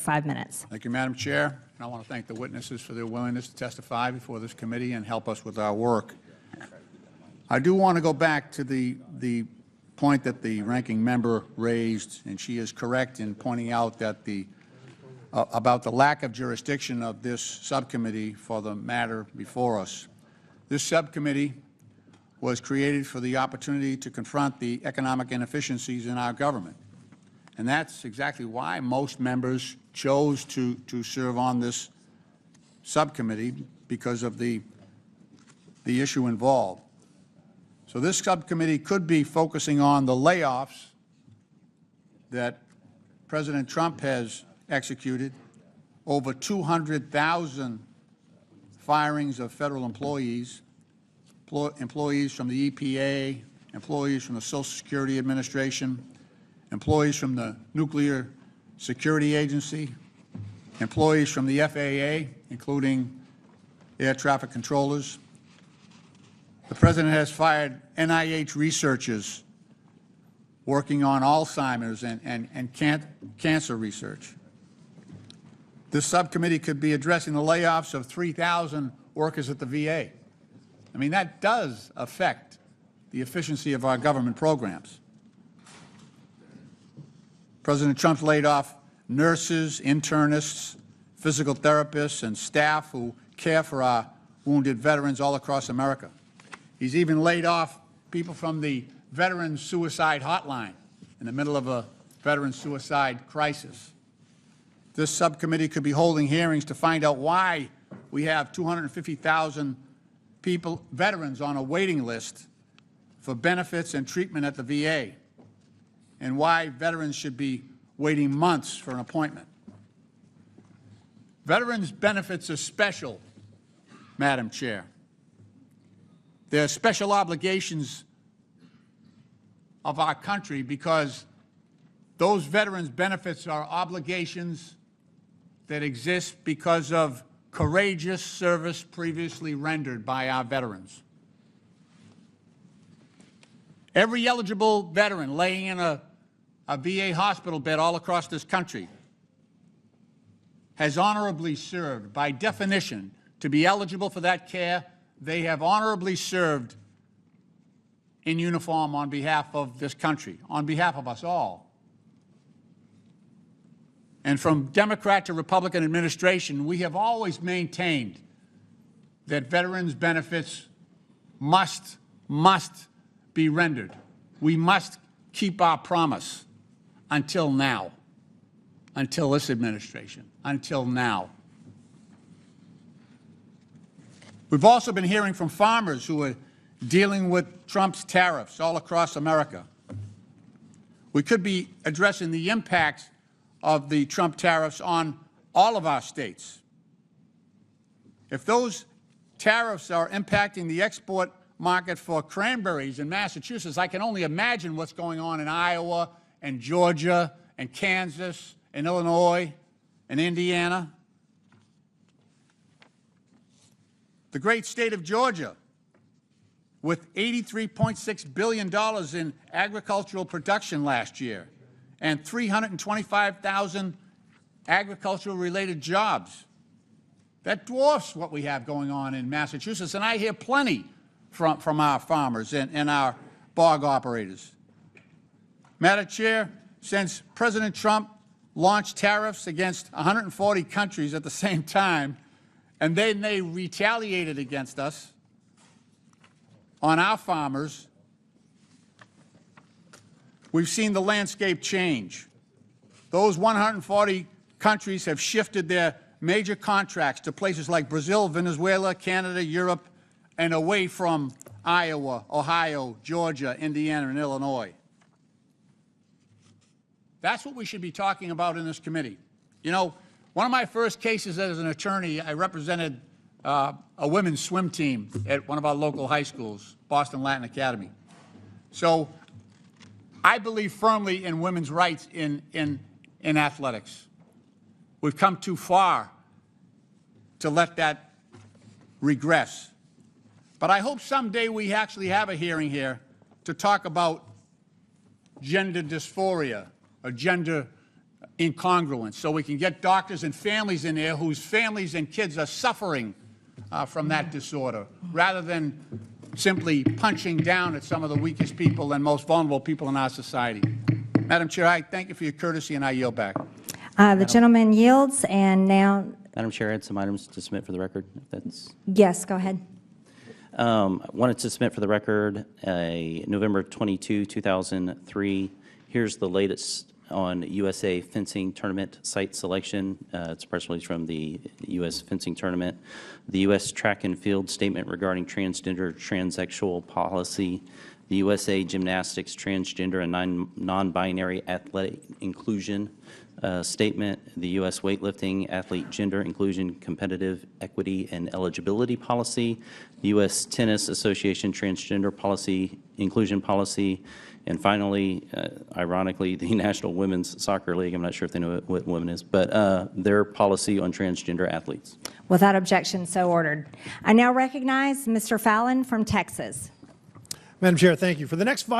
5 minutes. Thank you, Madam Chair. And I want to thank the witnesses for their willingness to testify before this committee and help us with our work. I do want to go back to the point that the ranking member raised, and she is correct in pointing out that about the lack of jurisdiction of this subcommittee for the matter before us. This subcommittee was created for the opportunity to confront the economic inefficiencies in our government. And that's exactly why most members chose to serve on this subcommittee, because of the issue involved. So this subcommittee could be focusing on the layoffs that President Trump has executed, over 200,000 firings of federal employees, employees from the EPA, employees from the Social Security Administration, employees from the Nuclear Security Agency, employees from the FAA, including air traffic controllers. The President has fired NIH researchers working on Alzheimer's and cancer research. This subcommittee could be addressing the layoffs of 3,000 workers at the VA. I mean, that does affect the efficiency of our government programs. President Trump's laid off nurses, internists, physical therapists, and staff who care for our wounded veterans all across America. He's even laid off people from the Veteran Suicide Hotline in the middle of a veteran suicide crisis. This subcommittee could be holding hearings to find out why we have 250,000 people, veterans, on a waiting list for benefits and treatment at the VA, and why veterans should be waiting months for an appointment. Veterans' benefits are special, Madam Chair. They're special obligations of our country because those veterans' benefits are obligations that exist because of courageous service previously rendered by our veterans. Every eligible veteran laying in a VA hospital bed all across this country has honorably served. By definition, to be eligible for that care, they have honorably served in uniform on behalf of this country, on behalf of us all. And from Democrat to Republican administration, we have always maintained that veterans' benefits must be rendered. We must keep our promise until now, until this administration, until now. We've also been hearing from farmers who are dealing with Trump's tariffs all across America. We could be addressing the impacts of the Trump tariffs on all of our states. If those tariffs are impacting the export market for cranberries in Massachusetts, I can only imagine what's going on in Iowa and Georgia and Kansas and Illinois and Indiana. The great state of Georgia, with $83.6 billion in agricultural production last year and 325,000 agricultural-related jobs. That dwarfs what we have going on in Massachusetts, and I hear plenty from our farmers and our bog operators. Madam Chair, since President Trump launched tariffs against 140 countries at the same time, and then they retaliated against us on our farmers, we've seen the landscape change. Those 140 countries have shifted their major contracts to places like Brazil, Venezuela, Canada, Europe, and away from Iowa, Ohio, Georgia, Indiana, and Illinois. That's what we should be talking about in this committee. You know, one of my first cases as an attorney, I represented a women's swim team at one of our local high schools, Boston Latin Academy. So I believe firmly in women's rights in athletics. We've come too far to let that regress. But I hope someday we actually have a hearing here to talk about gender dysphoria or gender incongruence, so we can get doctors and families in there whose families and kids are suffering from that disorder, rather than simply punching down at some of the weakest people and most vulnerable people in our society. Madam Chair, I thank you for your courtesy, and I yield back. The gentleman yields, and now, Madam Chair, I had some items to submit for the record. If that's yes, go ahead. wanted to submit for the record a November 22, 2003. Here's the latest on USA fencing tournament site selection. It's a press release from the U.S. fencing tournament. The U.S. track and field statement regarding transgender transsexual policy. The USA gymnastics transgender and non-binary athletic inclusion statement. The U.S. weightlifting athlete gender inclusion, competitive equity and eligibility policy. The U.S. Tennis Association transgender policy, inclusion policy. And finally, ironically, the National Women's Soccer League, I'm not sure if they know what women is, but their policy on transgender athletes. Without objection, so ordered. I now recognize Mr. Fallon from Texas. Madam Chair, thank you. For the next 5